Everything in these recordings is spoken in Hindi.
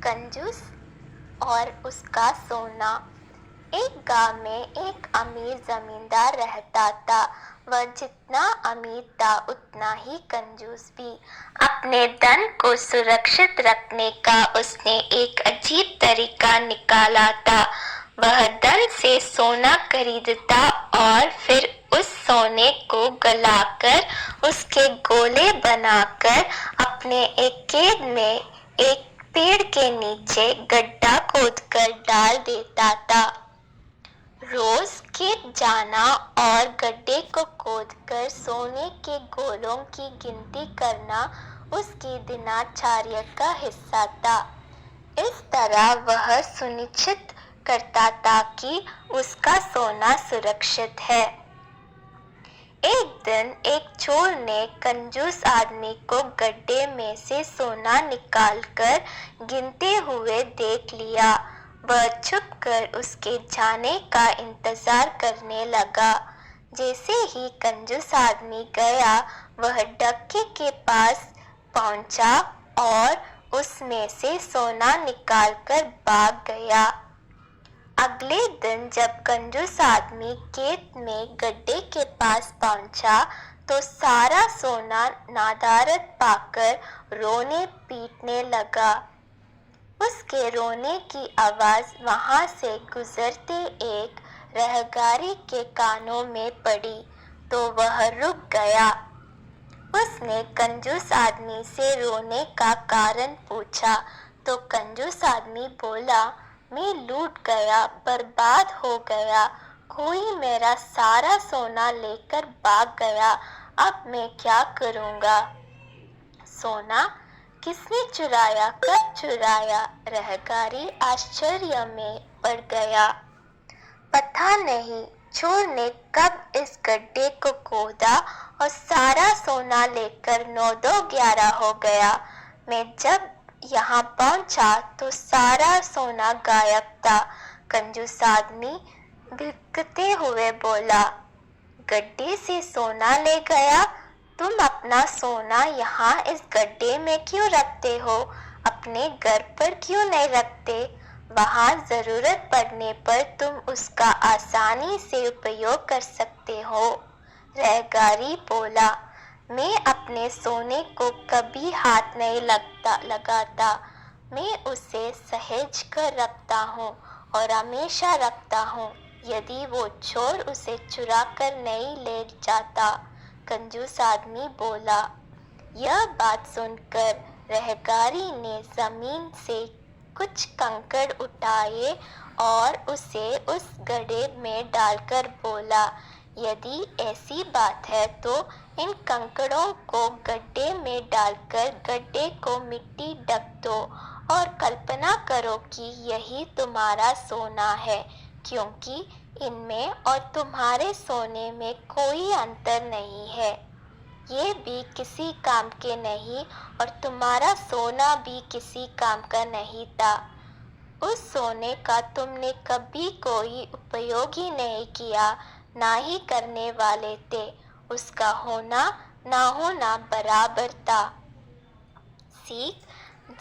कंजूस और उसका सोना। एक गांव में एक अमीर जमींदार रहता था। वह जितना अमीर था उतना ही कंजूस भी। अपने धन को सुरक्षित रखने का उसने एक अजीब तरीका निकाला था। वह धन से सोना खरीदता और फिर उस सोने को गलाकर उसके गोले बनाकर अपने एक खेत में एक पेड़ के नीचे गड्ढा खोदकर डाल देता था। रोज खेत जाना और गड्ढे को खोदकर सोने के गोलों की गिनती करना उसकी दिनचर्या का हिस्सा था। इस तरह वह सुनिश्चित करता था कि उसका सोना सुरक्षित है। एक दिन एक चोर ने कंजूस आदमी को गड्ढे में से सोना निकालकर गिनते हुए देख लिया। वह छुपकर उसके जाने का इंतजार करने लगा। जैसे ही कंजूस आदमी गया, वह डक्के के पास पहुंचा और उसमें से सोना निकालकर भाग गया। अगले दिन जब कंजूस आदमी खेत में गड्ढे के पास पहुंचा तो सारा सोना नदारद पाकर रोने पीटने लगा। उसके रोने की आवाज वहां से गुजरते एक रहगारी के कानों में पड़ी तो वह रुक गया। उसने कंजूस आदमी से रोने का कारण पूछा तो कंजूस आदमी बोला, मैं लूट गया, बर्बाद हो गया। कोई मेरा सारा सोना लेकर भाग गया। अब मैं क्या करूंगा? सोना किसने चुराया, कब चुराया? रहगारी आश्चर्य में पड़ गया। पता नहीं चोर ने कब इस गड्ढे को खोदा और सारा सोना लेकर 9-2-11 हो गया। मैं जब यहाँ पहुंचा तो सारा सोना गायब था। कंजूस आदमी बिलखते हुए बोला, गड्ढे से सोना ले गया? तुम अपना सोना यहाँ इस गड्ढे में क्यों रखते हो? अपने घर पर क्यों नहीं रखते? वहाँ जरूरत पड़ने पर तुम उसका आसानी से उपयोग कर सकते हो। रहगारी बोला, मैं अपने सोने को कभी हाथ नहीं लगाता। मैं उसे सहेज कर रखता हूँ और हमेशा रखता हूँ। यदि वो चोर उसे चुरा कर नहीं ले जाता। कंजूस आदमी बोला। यह बात सुनकर रहगारी ने जमीन से कुछ कंकड़ उठाए और उसे उस गड्ढे में डालकर बोला, यदि ऐसी बात है तो इन कंकड़ों को गड्ढे में डालकर गड्ढे को मिट्टी ढक दो और कल्पना करो कि यही तुम्हारा सोना है, क्योंकि इनमें और तुम्हारे सोने में कोई अंतर नहीं है। ये भी किसी काम के नहीं और तुम्हारा सोना भी किसी काम का नहीं था। उस सोने का तुमने कभी कोई उपयोग ही नहीं किया, ना ही करने वाले थे। उसका होना ना होना बराबर था। सीख,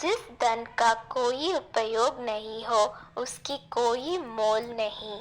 जिस धन का कोई उपयोग नहीं हो उसकी कोई मोल नहीं।